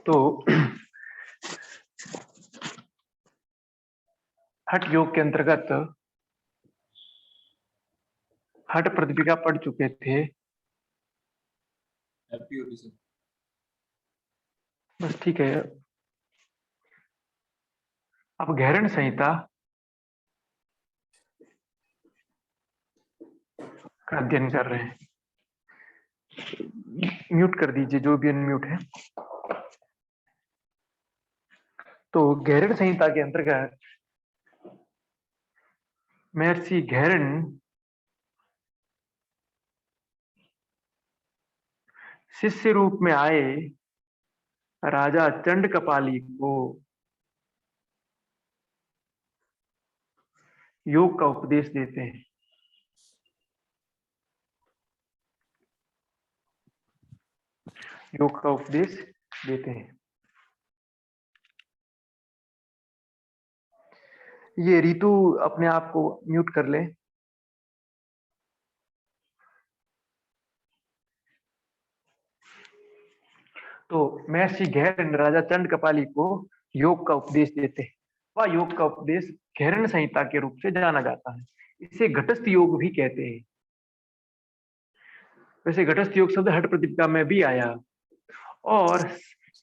तो हठ योग के अंतर्गत हठ प्रतिपिका पढ़ चुके थे। बस ठीक है, अब घेरण संहिता का अध्ययन कर रहे हैं। म्यूट कर दीजिए जो भी अनम्यूट है। तो घेरण संहिता के अंतर्गत महर्षि घेरण शिष्य रूप में आए राजा चंड कपाली को योग का उपदेश देते हैं। योग का उपदेश देते हैं। ये ऋतु अपने आप को म्यूट कर ले। तो महर्षि घेरण राजा चंड कपाली को योग का उपदेश देते हैं। वह योग का उपदेश घेरण संहिता के रूप से जाना जाता है। इसे घटस्थ योग भी कहते हैं। वैसे घटस्थ योग शब्द हठ प्रतिपिका में भी आया और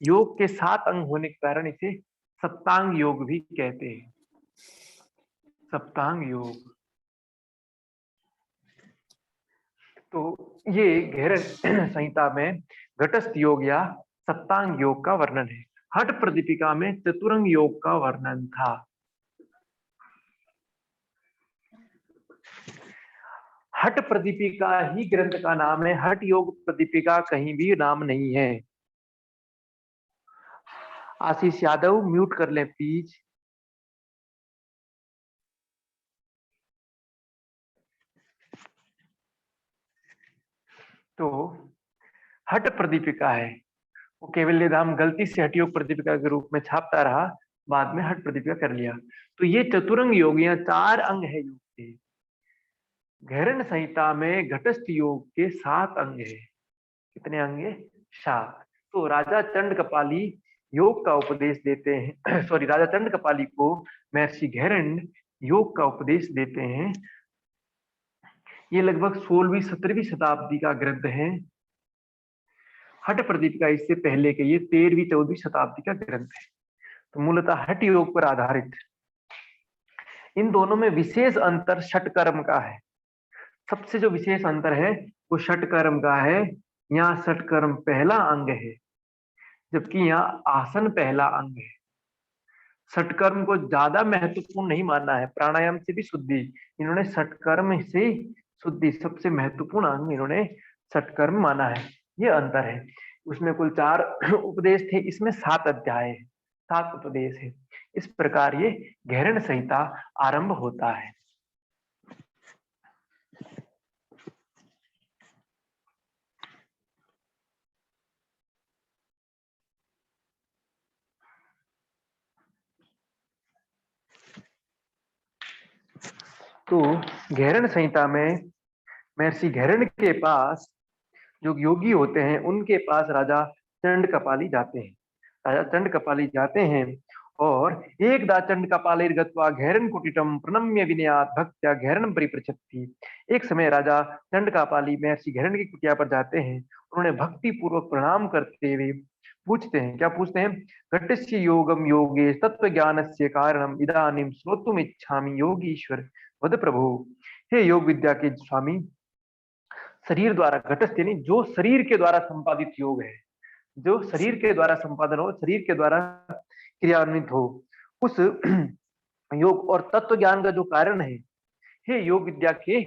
योग के 7 अंग होने के कारण इसे सप्तांग योग भी कहते हैं। सप्तांग योग। तो ये घेरण संहिता में घटस्थ योग या सप्तांग योग का वर्णन है। हठ प्रतिपिका में चतुरंग योग का वर्णन था। हठ प्रतिपिका ही ग्रंथ का नाम है। हठ योग प्रतिपिका कहीं भी नाम नहीं है। आशीष यादव म्यूट कर लें प्लीज। तो हठ प्रतिपिका है, वो केवल धाम गलती से हठ योग प्रतिपिका के रूप में छापता रहा, बाद में हठ प्रतिपिका कर लिया। तो ये चतुरंग योग या 4 अंग है योग के। घेरण संहिता में घटस्थ योग के 7 अंग है। कितने अंग है? 7। तो राजा चंड कपाली योग का उपदेश देते हैं सॉरी, राजा चंड कपाली को महर्षि घेरण योग का उपदेश देते हैं। ये लगभग 16वीं 17वीं शताब्दी का ग्रंथ है। हठ प्रतिपिका इससे पहले के ये 13वीं 14वीं शताब्दी का ग्रंथ है। तो मूलतः हठ योग पर आधारित। इन दोनों में विशेष अंतर षटकर्म का है। सबसे जो विशेष अंतर है वो षटकर्म का है। यहाँ षटकर्म पहला अंग है, जबकि यहाँ आसन पहला अंग है। षटकर्म को ज्यादा महत्वपूर्ण नहीं माना है। प्राणायाम से भी शुद्धि, इन्होंने षटकर्म से शुद्धि सबसे महत्वपूर्ण अंग इन्होंने षटकर्म माना है। ये अंतर है। उसमें कुल 4 उपदेश थे, इसमें 7 अध्याय है, 7 उपदेश है। इस प्रकार ये घेरण संहिता आरंभ होता है। तो घेरण संहिता में महर्षि घेरण के पास जो योगी होते हैं उनके पास राजा चंड कपाली जाते हैं। राजा चंड कपाली जाते हैं और एकदा चंड कपालेर गत्वा घेरण कुटिटम प्रणम्य विनयात भक्त्या घेरण परिपृच्छति। एक समय राजा चंड कपाली महर्षि घेरण की कुटिया पर जाते हैं। उन्होंने भक्ति पूर्वक प्रणाम करते हुए पूछते हैं, क्या पूछते हैं? घटस्य योगम योगे तत्व ज्ञानस्य कारणम इदानीम श्रोतुम इच्छामि योगीश्वर वद प्रभु। हे योग विद्या के स्वामी, शरीर द्वारा घटस्थ यानी जो शरीर के द्वारा संपादित योग है, जो शरीर के द्वारा संपादन हो, शरीर के द्वारा क्रियान्वित हो, उस योग और तत्व ज्ञान का जो कारण है, हे योग विद्या के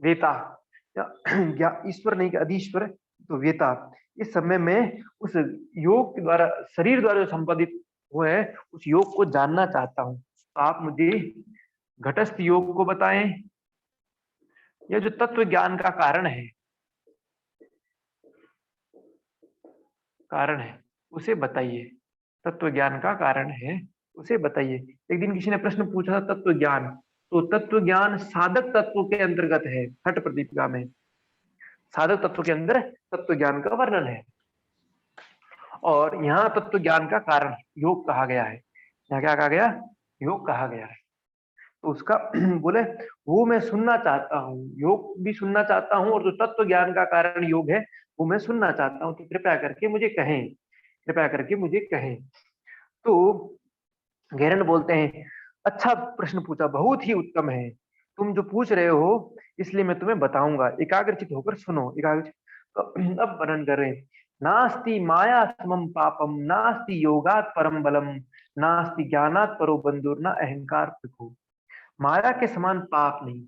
वेता या ईश्वर नहीं, अधीश्वर, तो वेता। इस समय में उस योग के द्वारा शरीर द्वारा जो संपादित हुआ है उस योग को जानना चाहता हूं। तो आप मुझे घटस्थ योग को बताएं, यह जो तत्व ज्ञान का कारण है उसे बताइए। तत्व ज्ञान का कारण है उसे बताइए। एक दिन किसी ने प्रश्न पूछा था तत्व ज्ञान, तो तत्व ज्ञान साधक तत्व के अंतर्गत है। हठ प्रदीपिका में साधक तत्व के अंदर तत्व ज्ञान का वर्णन है। और यहाँ तत्व ज्ञान का कारण योग कहा गया है। यहाँ क्या कहा गया? योग कहा गया है। तो उसका बोले वो मैं सुनना चाहता हूँ, योग भी सुनना चाहता हूँ, और जो तत्व ज्ञान का कारण योग है वो मैं सुनना चाहता हूँ, तो कृपया करके मुझे कहें, कृपया करके मुझे कहें। तो घेरन बोलते हैं, अच्छा प्रश्न पूछा, बहुत ही उत्तम है, तुम जो पूछ रहे हो इसलिए मैं तुम्हें बताऊंगा, एकाग्रचित होकर सुनो। एकाग्रचित। तो अब वर्णन कर रहे हैं, नास्ति माया समम पापम, नास्ति योगात परम बलम, नास्ति ज्ञानात परो बंधुर, न अहंकार प्रभु। माया के समान पाप नहीं,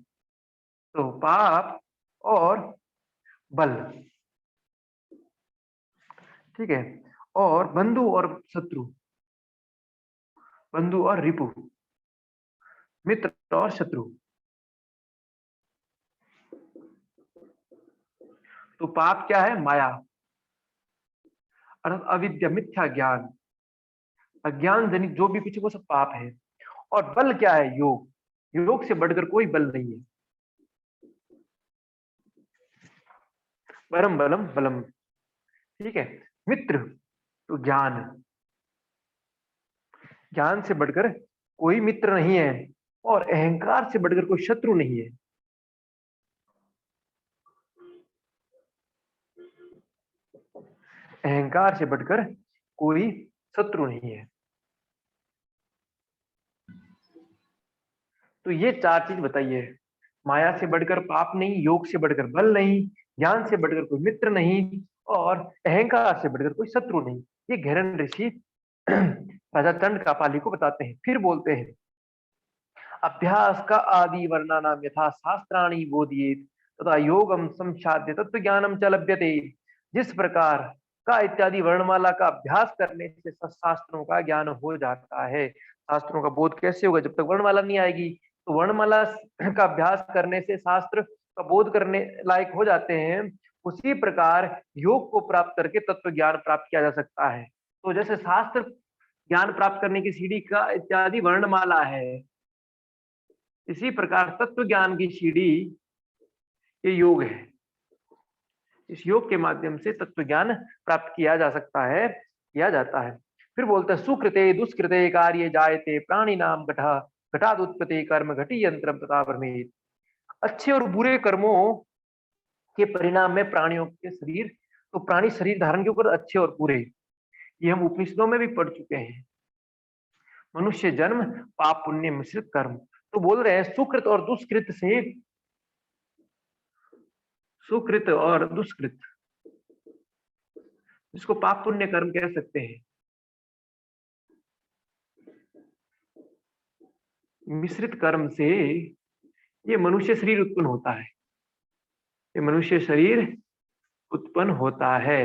तो पाप और बल, ठीक है, और बंधु और शत्रु, बंधु और रिपु, मित्र और शत्रु। तो पाप क्या है? माया, अर्थात अविद्या, मिथ्या ज्ञान, अज्ञान जनित जो भी कुछ वो सब पाप है। और बल क्या है? योग, योग से बढ़कर कोई बल नहीं है। परम बलम बलम, ठीक है। मित्र तो ज्ञान, ज्ञान से बढ़कर कोई मित्र नहीं है, और अहंकार से बढ़कर कोई शत्रु नहीं है। अहंकार से बढ़कर कोई शत्रु नहीं है। तो ये चार चीज बताइए, माया से बढ़कर पाप नहीं, योग से बढ़कर बल नहीं, ज्ञान से बढ़कर कोई मित्र नहीं, और अहंकार से बढ़कर कोई शत्रु नहीं। ये घेरन ऋषि राजा चंड कापाली को बताते हैं। फिर बोलते हैं, अभ्यास का आदि वर्णा नाम यथा शास्त्राणी बोधियेत तथा योगम संसाध्य तत्व ज्ञानम च लभ्यते। जिस प्रकार का इत्यादि वर्णमाला का अभ्यास करने से शास्त्रों का ज्ञान हो जाता है। शास्त्रों का बोध कैसे होगा? जब तक वर्णमाला नहीं आएगी। तो वर्णमाला का अभ्यास करने से शास्त्र का बोध करने लायक हो जाते हैं। उसी प्रकार योग को प्राप्त करके तत्व ज्ञान प्राप्त किया जा सकता है। तो जैसे शास्त्र ज्ञान प्राप्त करने की सीढ़ी का इत्यादि वर्णमाला है, इसी प्रकार तत्व ज्ञान की सीढ़ी ये योग है। इस योग के माध्यम से तत्व ज्ञान प्राप्त किया जा सकता है, किया जाता है। फिर बोलते हैं, सुकृते दुष्कृते कार्य जायते प्राणी नाम घटा, घटादुत्पत्ति कर्म घटी यंत्रम तथा भ्रमित। अच्छे और बुरे कर्मों के परिणाम में प्राणियों के शरीर, तो प्राणी शरीर धारण के ऊपर अच्छे और बुरे, ये हम उपनिषदों में भी पढ़ चुके हैं। मनुष्य जन्म पाप पुण्य मिश्रित कर्म। तो बोल रहे हैं सुकृत और दुष्कृत से, सुकृत और दुष्कृत, जिसको पाप पुण्य कर्म कह सकते हैं, मिश्रित कर्म से ये मनुष्य शरीर उत्पन्न होता है। ये मनुष्य शरीर उत्पन्न होता है,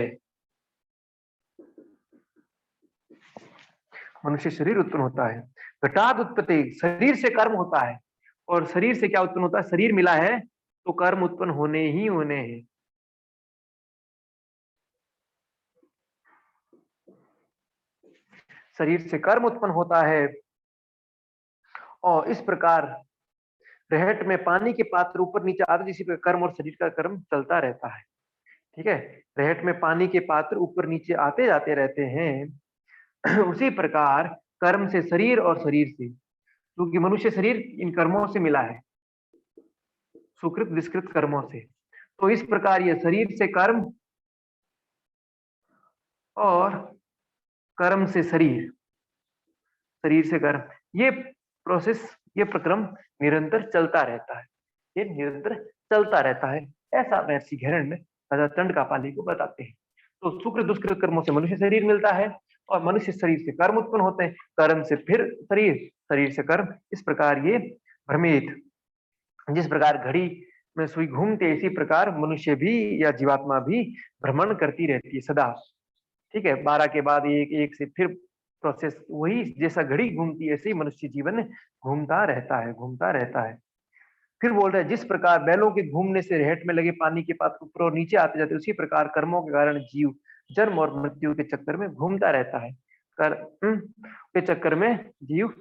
मनुष्य शरीर उत्पन्न होता है। घटाद उत्पत्ति, शरीर से कर्म होता है, और शरीर से क्या उत्पन्न होता है? शरीर मिला है तो कर्म उत्पन्न होने ही होने हैं। शरीर से कर्म उत्पन्न होता है, और इस प्रकार रहट में पानी के पात्र ऊपर नीचे आते, जिसी पर कर्म और शरीर का कर्म चलता रहता है। ठीक है, रहट में पानी के पात्र ऊपर नीचे आते जाते रहते हैं। उसी प्रकार कर्म से शरीर, और शरीर से, क्योंकि मनुष्य शरीर इन कर्मों से मिला है, सुकृत विस्कृत कर्मों से। तो इस प्रकार ये शरीर से कर्म, और कर्म से शरीर, शरीर से कर्म, ये प्रोसेस, ये प्रक्रम निरंतर चलता रहता है, ये निरंतर चलता रहता है। ऐसा महर्षि घेरण्य राजा चंड कापाली को बताते हैं। तो शुक्र दुष्कृत कर्मों से मनुष्य शरीर मिलता है, और मनुष्य शरीर से कर्म उत्पन्न होते हैं, कर्म से फिर शरीर, शरीर से कर्म। इस प्रकार ये भ्रमित, जिस प्रकार घड़ी में सुई घूमती है, इसी प्रकार मनुष्य भी या जीवात्मा भी भ्रमण करती रहती है सदा। ठीक है, 12 के बाद एक, एक से फिर प्रोसेस वही, जैसा घड़ी घूमती है ऐसे ही मनुष्य जीवन घूमता रहता है, घूमता रहता है। फिर बोल रहे हैं, जिस प्रकार बैलों के घूमने से रेहट में लगे पानी के पात्र ऊपर और नीचे आते जाते, उसी प्रकार कर्मों के कारण जीव जन्म और मृत्यु के चक्कर में घूमता रहता है। कर्म के चक्कर में जीव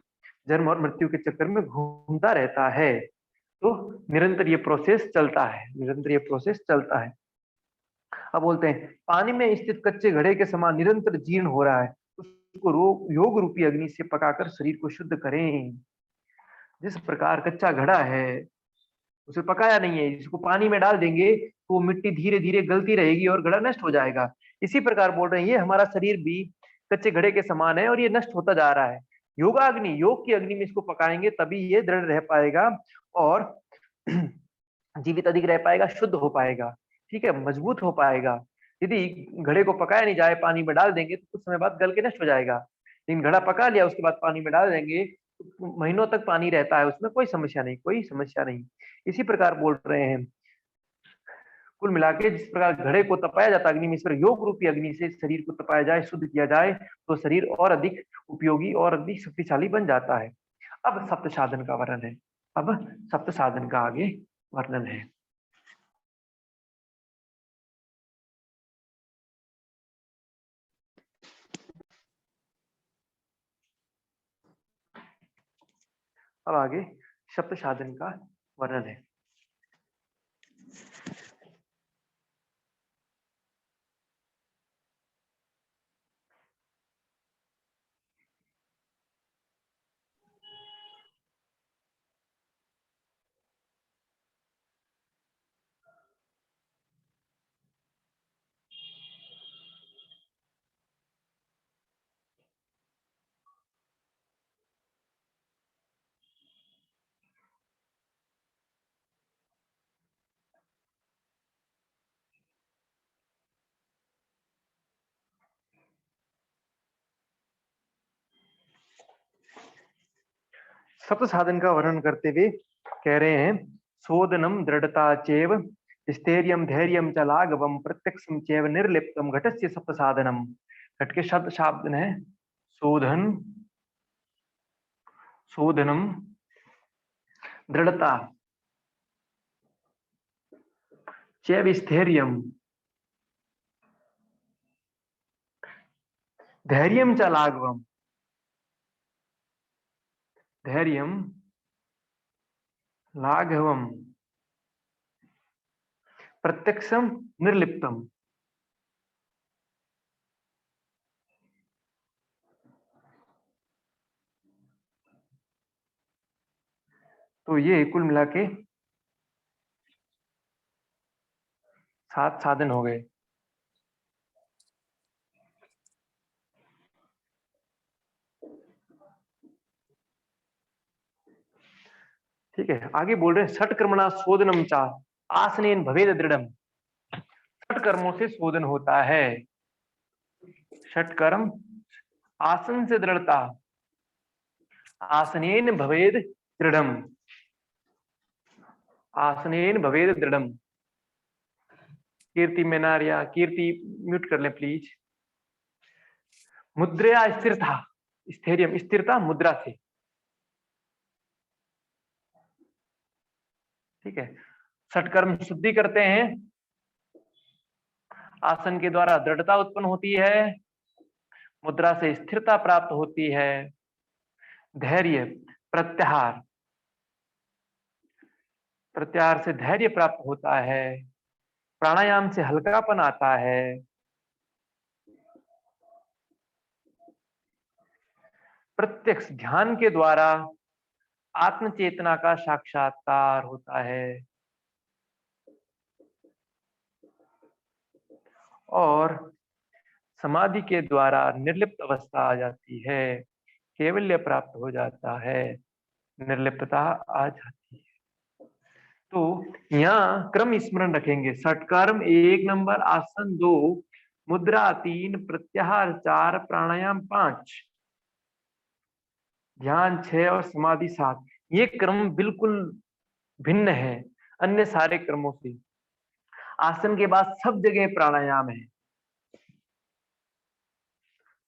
जन्म और मृत्यु के चक्कर में घूमता रहता है। तो निरंतर ये प्रोसेस चलता है, निरंतर ये प्रोसेस चलता है। अब बोलते हैं पानी में स्थित कच्चे घड़े के समान निरंतर जीर्ण हो रहा है, उसको योग रूपी अग्नि से पकाकर शरीर को शुद्ध करें। जिस प्रकार कच्चा घड़ा है, उसे पकाया नहीं है, इसको पानी में डाल देंगे तो मिट्टी धीरे धीरे गलती रहेगी और घड़ा नष्ट हो जाएगा। इसी प्रकार बोल रहे हैं ये हमारा शरीर भी कच्चे घड़े के समान है और ये नष्ट होता जा रहा है। योगाग्नि, योग की अग्नि में इसको पकाएंगे तभी ये दृढ़ रह पाएगा और जीवित अधिक रह पाएगा, शुद्ध हो पाएगा, ठीक है, मजबूत हो पाएगा। यदि घड़े को पकाया नहीं जाए, पानी में डाल देंगे तो कुछ समय बाद गल के नष्ट हो जाएगा। लेकिन घड़ा पका लिया, उसके बाद पानी में डाल देंगे तो महीनों तक पानी रहता है उसमें, कोई समस्या नहीं, कोई समस्या नहीं। इसी प्रकार बोल रहे हैं कुल मिला के जिस प्रकार घड़े को तपाया जाता है अग्नि में, इस पर योग रूपी अग्नि से शरीर को तपाया जाए, शुद्ध किया जाए तो शरीर और अधिक उपयोगी और अधिक शक्तिशाली बन जाता है। अब सप्त साधन का वर्णन है। अब सप्त साधन का आगे वर्णन है। अब आगे सप्त साधन का वर्णन है। सप्त साधन का वर्णन करते हुए कह रहे हैं शोधनम दृढ़ता चेव स्थैर्यम धैर्यम च लाघवम प्रत्यक्षम चैव निर्लिप्तम घटस्य सप्त साधनम। घट के शब्द शब्द है शोधन, शोधनम, दृढ़ता, चैव स्थैर्यम, धैर्यम च लाघवम, धैर्यम लाघवम प्रत्यक्षम निर्लिप्तम। तो ये कुल मिला के 7 साधन हो गए। ठीक है, आगे बोल रहे हैं षट कर्मणा शोधनम चा आसनेन भवेद दृढ़म। षट कर्मों से शोधन होता है। षट कर्म, आसन से दृढ़ता, आसनेन भवेद दृढ़म, आसनेन भवेद दृढ़म। कीर्ति मेनारिया, कीर्ति म्यूट कर ले प्लीज। मुद्रा स्थिरता, स्थैर्यम, स्थिरता मुद्रा से, ठीक है। षटकर्म शुद्धि करते हैं, आसन के द्वारा दृढ़ता उत्पन्न होती है, मुद्रा से स्थिरता प्राप्त होती है, धैर्य, प्रत्याहार, प्रत्याहार से धैर्य प्राप्त होता है, प्राणायाम से हल्कापन आता है, प्रत्यक्ष ध्यान के द्वारा आत्म चेतना का साक्षात्कार होता है और समाधि के द्वारा निर्लिप्त अवस्था आ जाती है, कैवल्य प्राप्त हो जाता है, निर्लिप्तता आ जाती है। तो यहाँ क्रम स्मरण रखेंगे, षटकर्म 1 नंबर, आसन 2, मुद्रा 3, प्रत्याहार 4, प्राणायाम 5, ध्यान 6 और समाधि 7। ये क्रम बिल्कुल भिन्न है अन्य सारे क्रमों से। आसन के बाद सब जगह प्राणायाम है,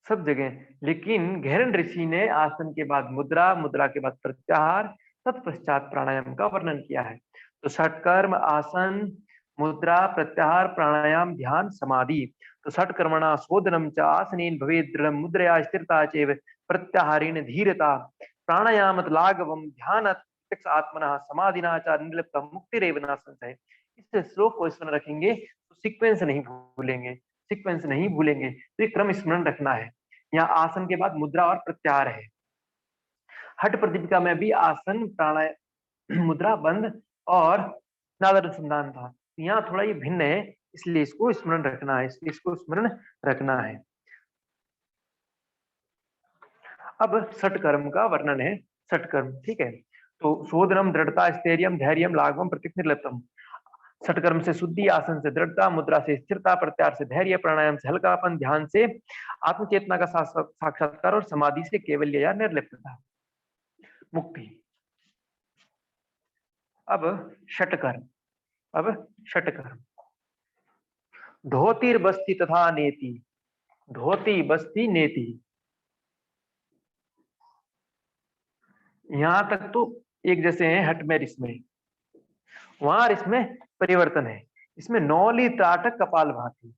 सब जगह, लेकिन गहरन ऋषि ने आसन के बाद मुद्रा, मुद्रा के बाद प्रत्याहार, तत्पश्चात प्राणायाम का वर्णन किया है। तो षटकर्म, आसन, मुद्रा, प्रत्याहार, प्राणायाम, ध्यान, समाधि। तो षटकर्मणा शोधनम च आसनेन भवेद दृढ़म मुद्रया स्थिरता चैव प्रत्याहारेण धीरता प्राणायामत लाघवम ध्यानत प्रत्यक्ष आत्मनः समाधिना च निर्लिप्तम मुक्तिरेव न संशय। इस श्लोक को स्मरण रखेंगे तो सीक्वेंस नहीं भूलेंगे, सीक्वेंस नहीं भूलेंगे, तो ये क्रम स्मरण रखना है। यहाँ आसन के बाद मुद्रा और प्रत्याहार है। हठ प्रदीपिका में भी आसन, प्राणायाम, मुद्रा, बंध और नाद अनुसंधान था। यहाँ थोड़ा ये भिन्न है, इसलिए इसको स्मरण रखना है, इसलिए इसको स्मरण रखना है। अब षटकर्म का वर्णन है। षटकर्म, ठीक है। तो शोधनम, दृढ़ता, स्थैर्यम, धैर्यम, लाघवम, प्रत्यक्ष, निर्लिप्तम। षटकर्म से शुद्धि, आसन से दृढ़ता, मुद्रा से स्थिरता, प्रत्याहार से धैर्य, प्राणायाम से हल्कापन, ध्यान से आत्मचेतना का साक्षात्कार और समाधि से केवल्य या निर्लिप्तता, मुक्ति। अब षटकर्म, अब षटकर्म। धोतिर बस्ती तथा नेति, धोती बस्ती नेति, यहां तक तो एक जैसे हैं हट में इसमें, वहां इसमें परिवर्तन है। इसमें नौली, त्राटक, कपाल भाती,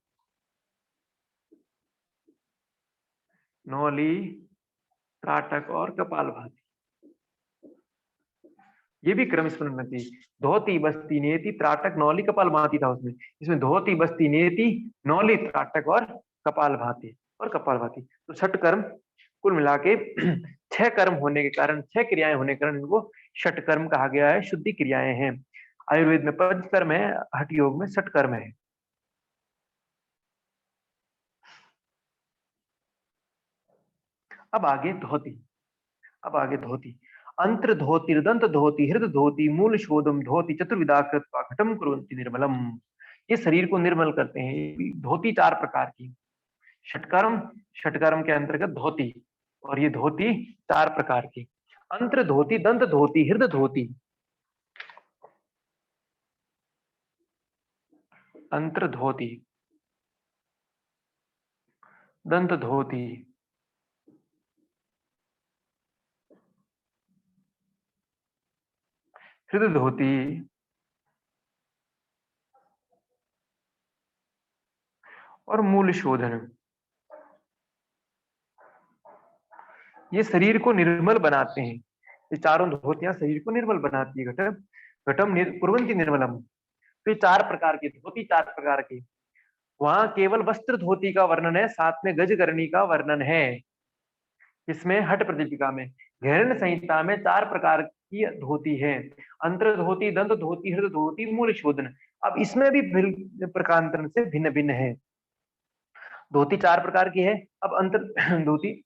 नौली, त्राटक और कपाल भाती, ये भी क्रम स्मरण थी। धोती बस्ती नेति, त्राटक, नौली, कपाल भाती था उसमें। इसमें धोती बस्ती नेति, नौली, त्राटक और कपाल भाती, और कपाल भाती। तो छठ कर्म कुल मिला के 6 कर्म होने के कारण, 6 क्रियाएं होने के कारण इनको षट कर्म कहा गया है, शुद्धि क्रियाएं हैं। आयुर्वेद में पंच कर्म है, हठ योग में षट कर्म है। अब आगे धोती, अब आगे धोती। अंतर धोती, दंत धोती, हृदय धोती, मूल शोधम धोती, चतुर्विधा कृत्वा घटम कुर्वन्ति निर्मलम। ये शरीर को निर्मल करते हैं। धोती 4 प्रकार की, षटकर्म, षटकर्म के अंतर्गत धोती, और ये धोती 4 प्रकार की। अंतर धोती, दंत धोती, हृदय धोती, अंतर धोती, दंत धोती, हृदय धोती और मूल शोधन। ये शरीर को निर्मल बनाते हैं। ये चारों धोतियां शरीर को निर्मल बनाती है। घटम घटम कुर्वन्ति निर्मलम। तो ये 4 प्रकार की धोती, 4 प्रकार की। वहां केवल वस्त्र धोती का वर्णन है, साथ में गजकरणी का वर्णन है। इसमें हठ प्रदीपिका में, घैरण्य संहिता में 4 प्रकार की धोती है। अंतर धोती, दंत धोती, हृदय धोती, मूल शोधन। अब इसमें भी प्रकारांतर से भिन्न भिन्न है। धोती 4 प्रकार की है। अब अंतर धोती,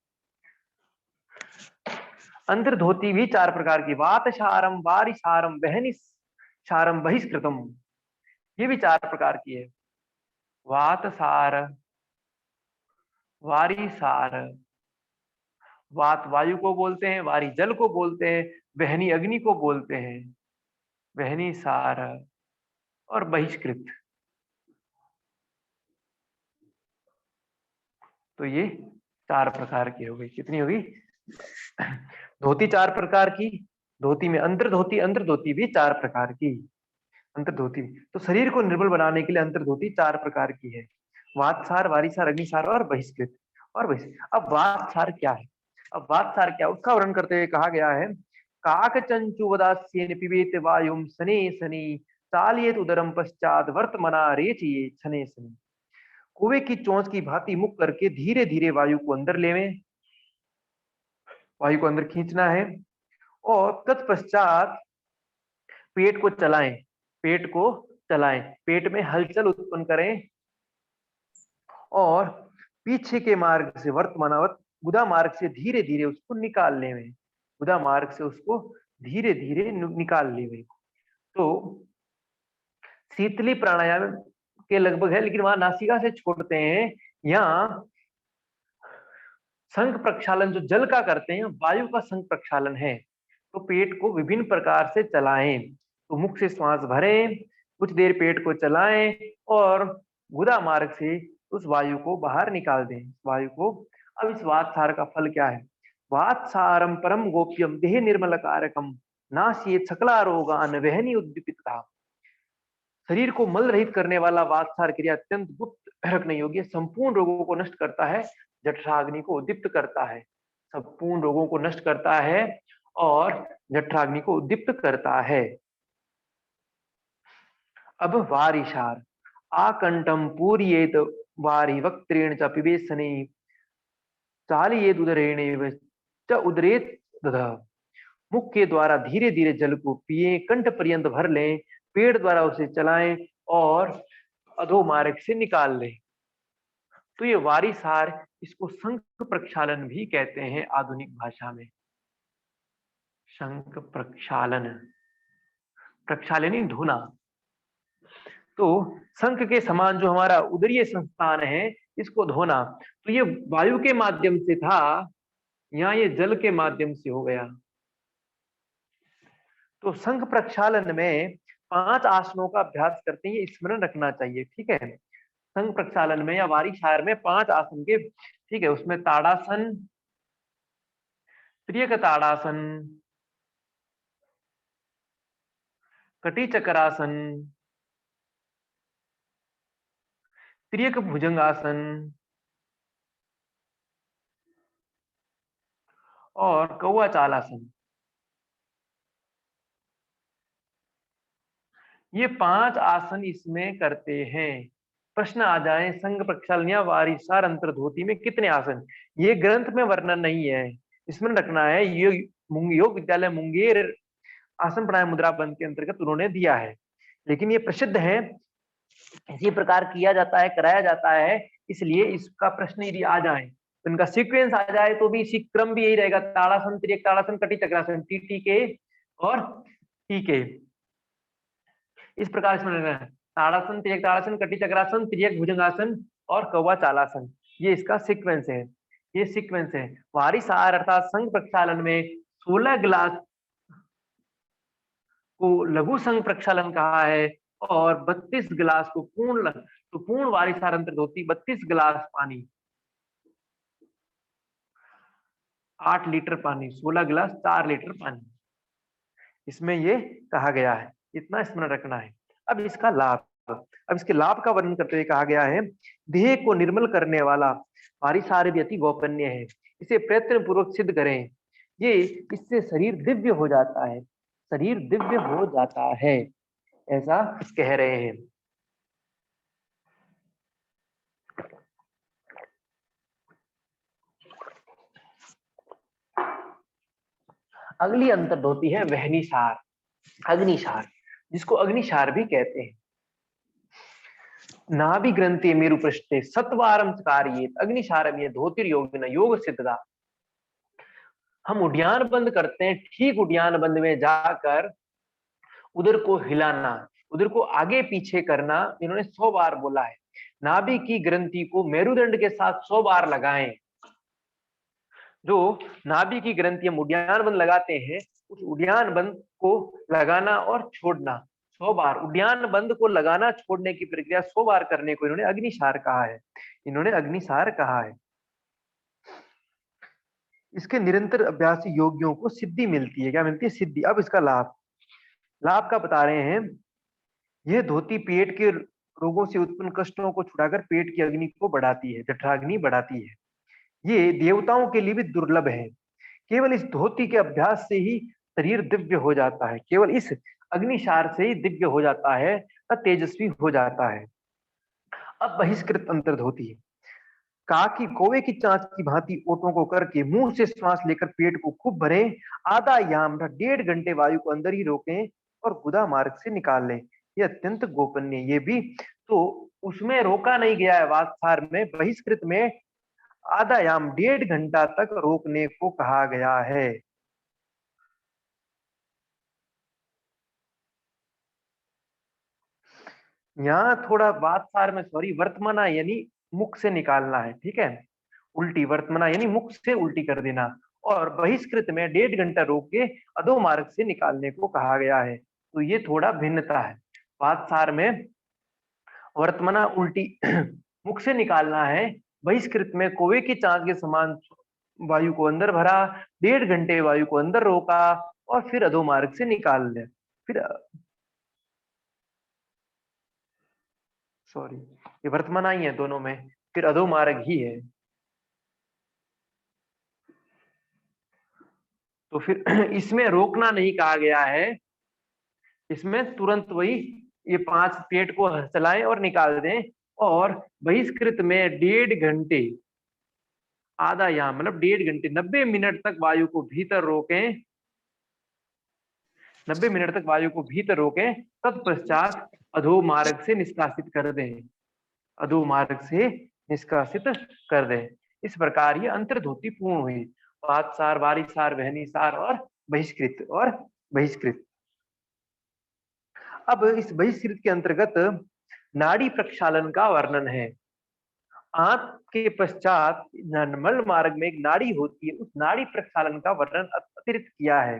अंतर धोती भी 4 प्रकार की। वात शारम, वारी शारम, वहनी शारम, बहिष्कृतम, ये भी 4 प्रकार की है। वात सार, वारी सार, वात वायु को बोलते हैं, वारी जल को बोलते हैं, वहनी अग्नि को बोलते हैं, वहनी सार और बहिष्कृत। तो ये 4 प्रकार की हो गई। कितनी होगी? धोती 4 प्रकार की। धोती में अंतर धोती भी 4 प्रकार की। अंतर धोती, तो शरीर को निर्बल बनाने के लिए अंतर धोती 4 प्रकार की है। वातसार, वारिसार, अग्निसार और बहिष्कृत। और अब वातसार क्या है? अब वातसार क्या, उसका वर्णन करते हुए कहा गया है, काक चंचुवदास्येन पिबेत वायुम सने सनी, चालयेत उदरम पश्चात वर्तमना रेचये छने सनी। कुएं की चोंच की भांति मुख करके धीरे धीरे वायु को अंदर लेवे, वायु को अंदर खींचना है, और तत्पश्चात पेट को चलाएं, पेट को चलाएं, पेट में हलचल उत्पन्न करें, और पीछे के मार्ग से, वर्तमानवत गुदा मार्ग से धीरे धीरे उसको निकाल लेवे, गुदा मार्ग से उसको धीरे धीरे निकाल लेवे। तो शीतली प्राणायाम के लगभग है, लेकिन वहां नासिका से छोड़ते हैं। यहाँ संघ प्रक्षालन जो जल का करते हैं, वायु का संघ प्रक्षालन है। तो पेट को विभिन्न प्रकार से चलाएं। तो मुख से श्वास भरें, कुछ देर पेट को चलाएं, और गुदा मार्ग से उस वायु को बाहर निकाल दें, वायु को। अब इस वातसार का फल क्या है? वातसारम परम गोप्यम देह निर्मल कारकम, नाशियेत सकला रोगान वहनी उद्दीपिता। शरीर को मल रहित करने वाला वातसार क्रिया अत्यंत गुप्त रखने योग्य, संपूर्ण रोगों को नष्ट करता है, जठराग्नि को उद्दीप्त करता है, संपूर्ण रोगों को नष्ट करता है और जठराग्नि को उद्दीप्त करता है। अब वारिशार, आकंठम पूरयेत वारि वक्त्रेण च पिबेशने चालयेत उदरेणेव च उदरेत दधः। मुख के द्वारा धीरे धीरे जल को पिए, कंठ पर्यंत भर लें, पेट द्वारा उसे चलाएं और अधोमार्ग से निकाल लें। तो ये वारिसार, इसको शंख प्रक्षालन भी कहते हैं आधुनिक भाषा में। शंख प्रक्षालन, प्रक्षालनी धोना। तो शंख के समान जो हमारा उदरीय संस्थान है, इसको धोना। तो ये वायु के माध्यम से था, यहाँ ये जल के माध्यम से हो गया। तो शंख प्रक्षालन में 5 आसनों का अभ्यास करते हैं, ये स्मरण रखना चाहिए, ठीक है। शंख प्रक्षालन में या वारिसार में 5 आसन के, ठीक है, उसमें ताड़ासन, त्रियक ताड़ासन, कटी चक्रासन, त्रियक भुजंगासन और कौवा चालासन। ये 5 आसन इसमें करते हैं। प्रश्न आ जाए संघ प्रक्षालन या वारिसार अंतर्धोती में कितने आसन, ये ग्रंथ में वर्णन नहीं है, इसमें रखना है। ये योग विद्यालय मुंगेर आसन प्राणायाम मुद्रा बंद के अंतर्गत उन्होंने दिया है, लेकिन ये प्रसिद्ध है, इसी प्रकार किया जाता है, कराया जाता है। इसलिए इसका प्रश्न यदि आ जाए, तो इनका सीक्वेंस आ जाए, तो भी इसी क्रम भी यही रहेगा, ताड़ासन, त्रियक ताड़ासन, कटी चक्रासन, टी के और टी के। इस प्रकार इसमें रहना है, ताड़ासन, त्रियक ताड़ासन, कटी चक्रासन, त्रियक भुजंगासन और कौवा चालासन। ये इसका सीक्वेंस है, ये सीक्वेंस है। वारिसार अर्थात संघ प्रक्षालन में 16 गिलास को लघु संघ प्रक्षालन कहा है और 32 गिलास को पूर्ण, तो पूर्ण वारिसार अंतर्धोती 32 गिलास पानी, 8 लीटर पानी, 16 गिलास 4 लीटर पानी, इसमें ये कहा गया है, इतना स्मरण रखना है। अब इसका लाभ, अब इसके लाभ का वर्णन करते हुए कहा गया है, देह को निर्मल करने वाला वारिसार भी अति गोपनीय है, इसे प्रयत्न पूर्वक सिद्ध करें। ये इससे शरीर दिव्य हो जाता है, शरीर दिव्य हो जाता है, ऐसा कह रहे हैं। अगली अंतर्धोती है वहनीसार, अग्निसार, जिसको अग्निसार भी कहते हैं। नाभि ग्रंथि मेरु पृष्ठे सत्वारम कार्ये अग्निसारम ये धोतिर न योग सिद्धता। हम उद्यान बंद करते हैं, ठीक उद्यान बंद में जाकर उधर को हिलाना, उधर को आगे पीछे करना, इन्होंने 100 बार बोला है। नाभि की ग्रंथि को मेरुदंड के साथ 100 बार लगाएं। जो नाभि की ग्रंथि हम उद्यान बंद लगाते हैं, उस उद्यान बंद को लगाना और छोड़ना 100 बार, उद्यान बंद को लगाना छोड़ने की प्रक्रिया 100 बार करने को इन्होंने अग्निसार कहा है, इन्होंने अग्निसार कहा है। इसके निरंतर अभ्यास से योगियों को सिद्धि मिलती है, क्या मिलती है? सिद्धि। अब इसका लाभ, लाभ का बता रहे हैं, यह धोती पेट के रोगों से उत्पन्न कष्टों को छुड़ाकर पेट की अग्नि को बढ़ाती है, जठराग्नि बढ़ाती है। ये देवताओं के लिए भी दुर्लभ है। केवल इस धोती के अभ्यास से ही शरीर दिव्य हो जाता है, केवल इस अग्निसार से ही दिव्य हो जाता है, तेजस्वी हो जाता है। अब बहिष्कृत अंतर्धोती, कहा कि कौवे की चांच की भांति ओठों को करके मुंह से श्वास लेकर पेट को खूब भरें, आधा याम 1.5 घंटे वायु को अंदर ही रोकें और गुदा मार्ग से निकाल लें। ये अत्यंत गोपनीय, ये भी तो उसमें रोका नहीं गया है, वात्सार में बहिष्कृत में आधा याम 1.5 घंटा तक रोकने को कहा गया है। यहाँ थोड़ा वात्सार में, सॉरी, वर्तमाना यानी मुख से निकालना है, ठीक है, उल्टी, वर्तमाना यानी मुख से उल्टी कर देना, और बहिष्कृत में 1.5 घंटा रोक के अधो मार्ग से निकालने को कहा गया है। तो ये थोड़ा भिन्नता है, वात्सार में वर्तमाना उल्टी मुख से निकालना है, बहिष्कृत में कौवे की चांच के समान वायु को अंदर भरा, 1.5 घंटे वायु को अंदर रोका और फिर अधो मार्ग से निकाल लिया। फिर सॉरी, ये वर्तमाना ही है दोनों में, फिर अधो मार्ग ही है। तो फिर इसमें रोकना नहीं कहा गया है, इसमें तुरंत वही ये 5 पेट को चलाएं और निकाल दें, और बहिष्कृत में 1.5 घंटे, आधा याम मतलब 1.5 घंटे, 90 मिनट तक वायु को भीतर रोकें, 90 मिनट तक वायु को भीतर रोकें, तत्पश्चात अधोमार्ग से निष्कासित कर दें, अधोमार्ग से निष्कासित कर दें। इस प्रकार ये अंतर्धोती पूर्ण हुई। वातसार, वारिसार, वहनीसार और बहिष्कृत। अब इस बहिष्कृत के अंतर्गत नाड़ी प्रक्षालन का वर्णन है। आंत के पश्चात मल मार्ग में एक नाड़ी होती है, उस नाड़ी प्रक्षालन का वर्णन अतिरिक्त किया है।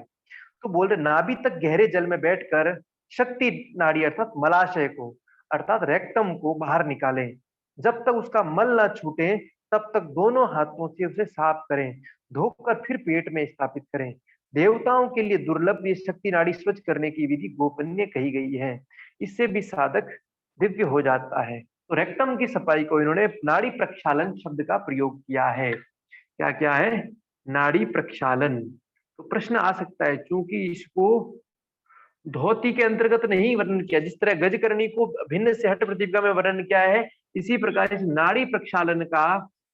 तो बोल रहे नाभि तक गहरे जल में बैठकर शक्ति नाड़ी अर्थात मलाशय को, अर्थात रेक्टम को बाहर निकालें। जब तक उसका मल ना छूटे तब तक दोनों हाथों से उसे साफ करें, धोकर फिर पेट में स्थापित करें। देवताओं के लिए दुर्लभ ये शक्ति नाड़ी स्वच्छ करने की विधि गोपनीय कही गई है, इससे भी साधक दिव्य हो जाता है। तो रेक्टम की सफाई को इन्होंने नाड़ी प्रक्षालन शब्द का प्रयोग किया है। क्या क्या है? नाड़ी प्रक्षालन। तो प्रश्न आ सकता है, क्योंकि इसको धोती के अंतर्गत नहीं वर्णन किया, जिस तरह गजकर्णी को भिन्न से हट प्रतिज्ञा में वर्णन किया है, इसी प्रकार इस नाड़ी प्रक्षालन का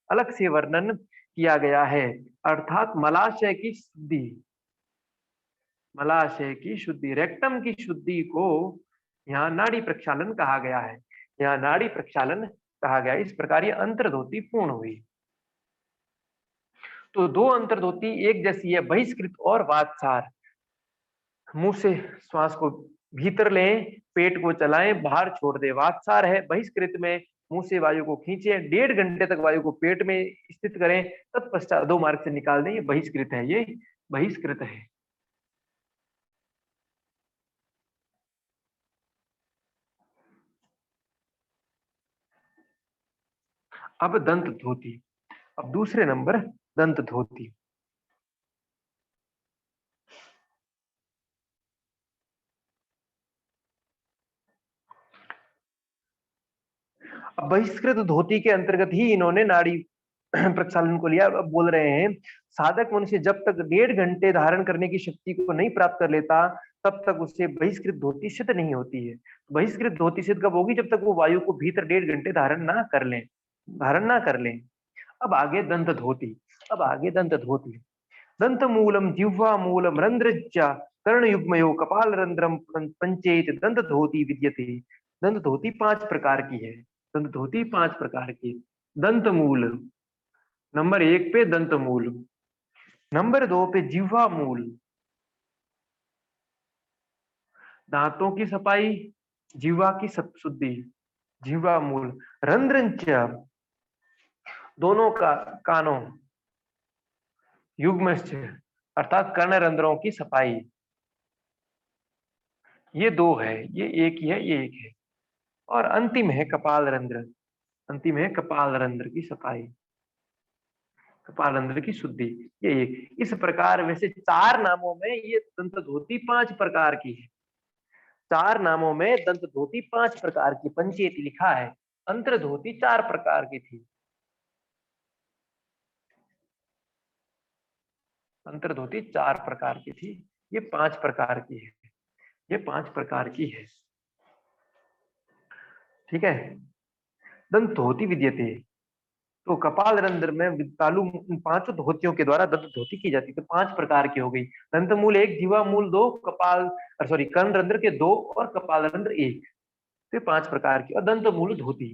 अलग से वर्णन किया गया है, अर्थात मलाशय की शुद्धि, मलाशय की शुद्धि, रेक्टम की शुद्धि को यहाँ नाड़ी प्रक्षालन कहा गया है, यहाँ नाड़ी प्रक्षालन कहा गया। इस प्रकार ये अंतर्धोती पूर्ण हुई। तो दो अंतर्धोती एक जैसी है, बहिष्कृत और वातसार। मुंह से श्वास को भीतर लें, पेट को चलाएं, बाहर छोड़ दें। वातसार है, बहिष्कृत में मुंह से वायु को खींचे, 1.5 घंटे तक वायु को पेट में स्थित करें, तत्पश्चात दो मार्ग से निकाल दें। ये बहिष्कृत है, ये बहिष्कृत है। अब दंत धोती, अब दूसरे नंबर दंत धोती। अब बहिष्कृत धोती के अंतर्गत ही इन्होंने नाड़ी प्रक्षालन को लिया। अब बोल रहे हैं साधक मनुष्य जब तक 1.5 घंटे धारण करने की शक्ति को नहीं प्राप्त कर लेता तब तक उससे बहिष्कृत धोती सिद्ध नहीं होती है। बहिष्कृत धोती सिद्ध कब होगी? जब तक वो वायु को भीतर 1.5 घंटे धारण ना कर लें, धारण ना कर लें। अब आगे दंत धोती, अब आगे दंत धोती। दंत मूलम जिह्वा मूलम रंध्रज्ज कर्ण युग्मयो कपाल रंध्रम पंचेत दंत धोती विद्यते। दंत धोती 5 प्रकार की है, दंत धोती 5 प्रकार की। दंत मूल, नंबर 1 पे दंत मूल, नंबर 2 पे जिह्वा मूल, दांतों की सफाई, जिह्वा की शुद्धि, जिह्वा मूल। रंध्रंच, दोनों का कानों, युग्मश्च अर्थात कर्ण रंध्रों की सफाई। ये 2 है, ये एक ही है, ये एक है। और अंतिम है कपाल रंध्र, अंतिम है कपाल रंध्र की सफाई, कपाल रंध्र की शुद्धि। ये एक। इस प्रकार वैसे 4 नामों में ये दंत धोती 5 प्रकार की है। 4 नामों में दंत धोती 5 प्रकार की, पंचेति लिखा है। अंतर धोती 4 प्रकार की थी, अंतर धोती 4 प्रकार की थी, ये 5 प्रकार की है, ये 5 प्रकार की है। ठीक है। दंत धोती विद्यते, तो कपाल रंध्र में तालु 5 धोतियों के द्वारा दंत धोती की जाती है। तो 5 प्रकार की हो गई। दंत मूल 1, जीवा मूल 2, कपाल सॉरी कर्ण रंध्र के 2 और कपाल रंध्र 1, तो 5 प्रकार की। और दंत मूल धोती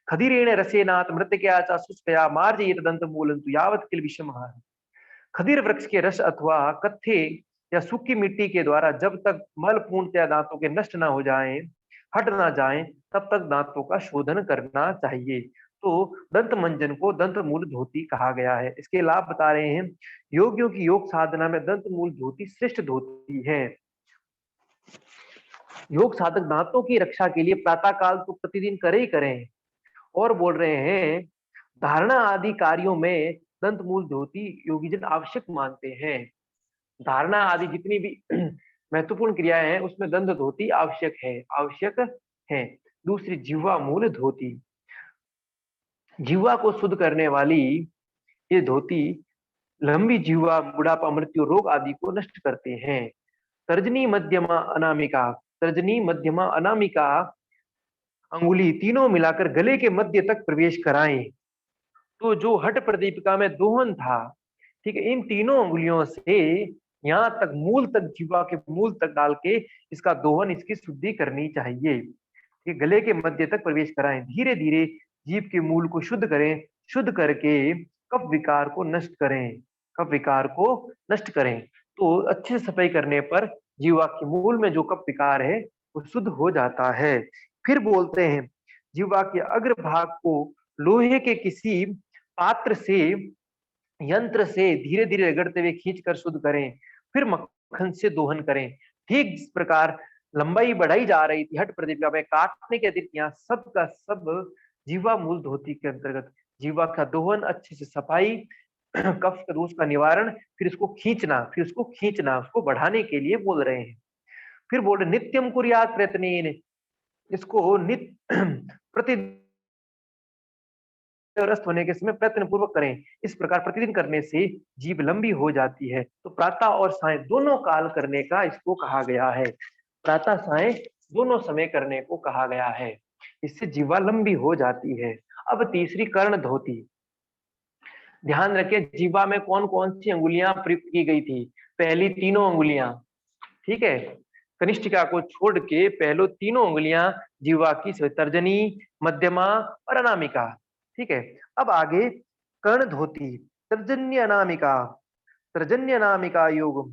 खदिरेण रसेनाथ मृत्यका शुष्कया मार्जयेत दंत मूलं तु यावत् किल विषमः। खदीर वृक्ष के रस अथवा कत्थे या सूखी मिट्टी के द्वारा जब तक मल पूर्णतया दांतों के नष्ट ना हो जाएं, हट ना जाएं, तब तक दांतों का शोधन करना चाहिए। तो दंत मंजन को दंत मूल धोती कहा गया है। इसके लाभ बता रहे हैं। योगियों की योग साधना में दंत मूल धोती श्रेष्ठ धोती है। योग साधक दांतों की रक्षा के लिए प्रातः काल तो प्रतिदिन करे ही करें, और बोल रहे हैं धारणा आदि कार्यों में दंत मूल धोती योगीजन आवश्यक मानते हैं। धारणा आदि जितनी भी महत्वपूर्ण क्रियाएं हैं उसमें दंत धोती आवश्यक है, आवश्यक है। दूसरी जिह्वा मूल धोती, जिह्वा को शुद्ध करने वाली ये धोती लंबी जिह्वा, बुढ़ापा, मृत्यु, रोग आदि को नष्ट करते हैं। तर्जनी, मध्यमा, अनामिका तर्जनी, मध्यमा, अनामिका अंगुली तीनों मिलाकर गले के मध्य तक प्रवेश कराएं। तो जो हट प्रदीपिका में दोहन था, ठीक है, इन तीनों अंगुलियों से यहाँ तक मूल तक, जीवा के मूल तक डाल के इसका दोहन, इसकी शुद्धि करनी चाहिए। ठीक, गले के मध्य तक प्रवेश कराएं। धीरे धीरे जीभ के मूल को शुद्ध करें। शुद्ध करके कफ विकार को नष्ट करें। कफ विकार को नष्ट करें। तो अच्छे से सफाई करने पर जीवा के मूल में जो कफ विकार है वो शुद्ध हो जाता है। फिर बोलते हैं, जीवा के अग्र भाग को लोहे के किसी पात्र से, यंत्र से धीरे धीरे रगड़ते हुए खींच कर शुद्ध करें। फिर मक्खन से दोहन करें। ठीक जिस प्रकार लंबाई बढ़ाई जा रही थी हट प्रदीपिका में, काटने के अतिरिक्त यहाँ सब का सब जीवा मूल धोती के अंतर्गत जीवा का दोहन, अच्छे से सफाई, कफ दोष का निवारण, फिर इसको खींचना, फिर उसको खींचना, उसको बढ़ाने के लिए बोल रहे हैं। फिर बोल रहे नित्यम कुर्यात प्रयत्नेन, इसको नित्य प्रतिदिन रस्त होने के समय प्रयत्न पूर्वक करें। इस प्रकार प्रतिदिन करने से जीभ लंबी हो जाती है। तो प्रातः और साय दोनों काल करने का इसको कहा गया है। प्रातः साय दोनों समय करने को कहा गया है। इससे जीवा लंबी हो जाती है। अब तीसरी कर्ण धोती। ध्यान रखिए जीवा में कौन कौन सी अंगुलियां प्रयुक्त की गई थी। पहली तीनों अंगुलियां, ठीक है, कनिष्ठिका को छोड़ के पहलो तीनों अंगुलियां जीवा की, तर्जनी, मध्यमा और अनामिका। ठीक है, अब आगे कर्ण धोती। तर्जन्य अनामिका, तर्जन्य अनामिका योग,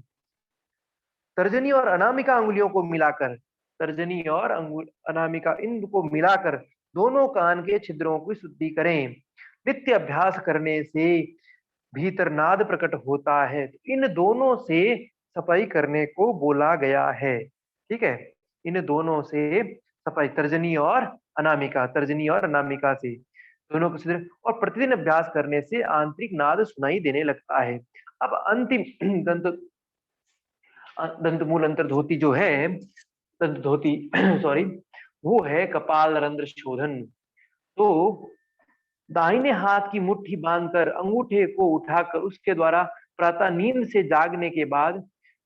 तर्जनी और अनामिका अंगुलियों को मिलाकर, तर्जनी और अनामिका इनको मिलाकर दोनों कान के छिद्रों की शुद्धि करें। नित्य अभ्यास करने से भीतर नाद प्रकट होता है। इन दोनों से सफाई करने को बोला गया है। ठीक है, इन दोनों से सफाई, तर्जनी और अनामिका, तर्जनी और अनामिका से दोनों को, और प्रतिदिन अभ्यास करने से आंतरिक नाद सुनाई देने लगता है। अब अंतिम दंत मूल अंतर धोती जो है, दंत धोती सॉरी, वो है कपाल रंध्र शोधन। तो दाहिने हाथ की मुट्ठी बांधकर अंगूठे को उठाकर उसके द्वारा प्रातः नींद से जागने के बाद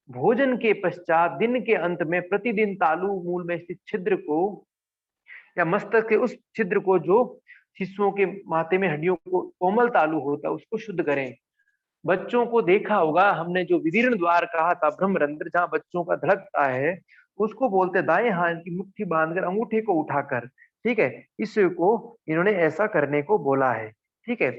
भोजन के पश्चात दिन के अंत में प्रतिदिन तालु मूल में स्थित छिद्र को या मस्तक के उस छिद्र को, जो शिशुओं के माथे में हड्डियों को कोमल तालु होता है, उसको शुद्ध करें। बच्चों को देखा होगा हमने, जो विदीर्ण द्वार कहा था, ब्रह्मरंध्र जहाँ बच्चों का धड़कता है, उसको बोलते दाएं हाथ की मुट्ठी बांधकर अंगूठे को उठाकर। ठीक है, इसको इन्होंने ऐसा करने को बोला है। ठीक है,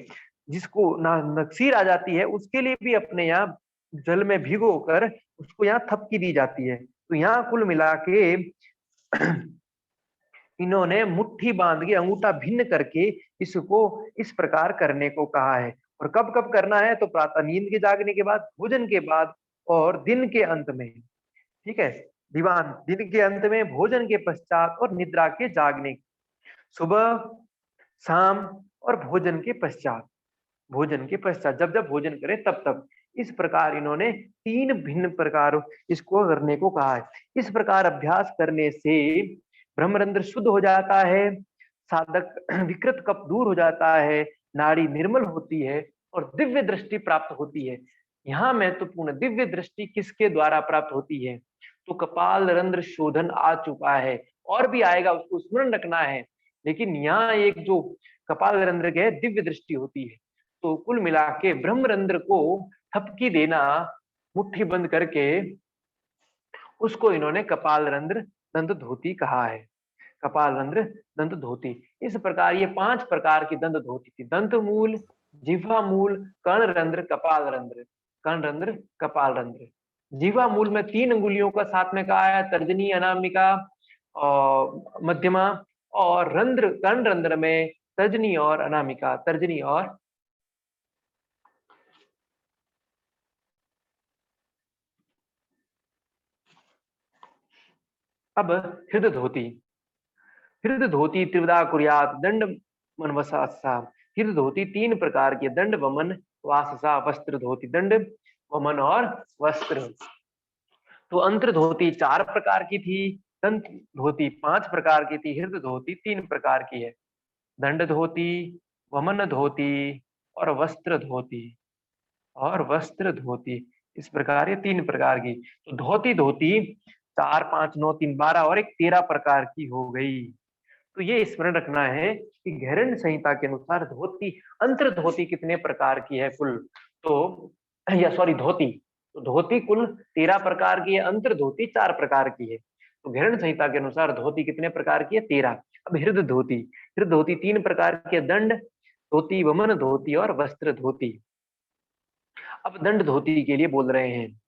जिसको ना नक्सीर आ जाती है उसके लिए भी अपने यहाँ जल में भिगो कर उसको यहाँ थपकी दी जाती है। तो यहाँ कुल मिला के इन्होंने मुट्ठी बांध के अंगूठा भिन्न करके इसको इस प्रकार करने को कहा है। और कब कब करना है, तो प्रातः नींद के जागने के बाद, भोजन के बाद और दिन के अंत में। ठीक है, दीवान दिन के अंत में, भोजन के पश्चात और निद्रा के जागने, सुबह, शाम और भोजन के पश्चात। भोजन के पश्चात जब जब भोजन करें तब तब। इस प्रकार इन्होंने तीन भिन्न प्रकार इसको करने को कहा है। इस प्रकार अभ्यास करने से ब्रह्मरंध्र शुद्ध हो जाता है, साधक विकृत कफ दूर हो जाता है, नाड़ी निर्मल होती है और दिव्य दृष्टि प्राप्त होती है। यहाँ महत्वपूर्ण, दिव्य दृष्टि किसके द्वारा प्राप्त होती है, तो कपाल रंध्र शोधन आ चुका है, और भी आएगा, उसको स्मरण रखना है। लेकिन यहाँ एक जो कपाल रंध्र के दिव्य दृष्टि होती है। तो कुल मिला के ब्रह्मरंध्र को थपकी देना मुट्ठी बंद करके, उसको इन्होंने कपाल रंध्र दंत धोती कहा है। कपाल रंध्र दंत धोती। इस प्रकार ये 5 प्रकार की दंत धोती थी। दंत मूल, जिह्वा मूल, कर्ण रंध्र, कपाल रंध्र, कर्ण रंध्र, कपाल रंध्र। जिह्वा मूल में 3 अंगुलियों का साथ में कहा है, तर्जनी, अनामिका और मध्यमा, और रंध्र, कर्ण रंध्र में तर्जनी और अनामिका, तर्जनी और अब हृदय धोती। हृदय धोती त्रिविधा कुर्यात दंड मनवसा। हृदय धोती 3 प्रकार की, दंड, वमन, वाससा। वस्त्र धोती, दंड, वमन और वस्त्र। तो अंतर धोती 4 प्रकार की थी, दंत धोती 5 प्रकार की थी, हृदय धोती 3 प्रकार की है। दंड धोती, वमन धोती और वस्त्र धोती, और वस्त्र धोती। इस प्रकार ये 3 प्रकार की। तो धोती धोती 4, 5, 9, 3, 12 और एक 13 प्रकार की हो गई। तो ये स्मरण रखना है कि घैरण्य संहिता के अनुसार धोती, अंतर्धोती कितने प्रकार की है कुल, तो या सॉरी धोती, तो धोती कुल 13 प्रकार की है, अंतर्धोती 4 प्रकार की है। तो घैरण्य संहिता के अनुसार धोती कितने प्रकार की है? 13। अब हृद धोती, हृद धोती 3 प्रकार की है, दंड धोती, वमन धोती और वस्त्र धोती। अब दंड धोती के लिए बोल रहे हैं,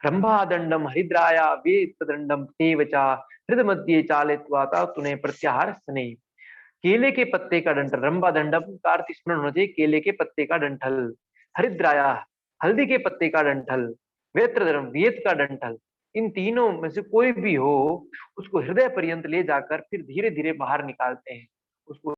रंभादंडम हरिद्राया वेतदंडम तेवचा हृद मध्य चालित्वा तुने प्रत्याहार सने। केले के पत्ते का डंठल, रंभा दंडम का अर्थ स्मरण होना चाहिए, केले के पत्ते का डंठल, हरिद्राया हल्दी के पत्ते का डंठल, वेत्रधर्म वेत का डंठल, इन तीनों में से कोई भी हो उसको हृदय पर्यंत ले जाकर फिर धीरे धीरे बाहर निकालते हैं, उसको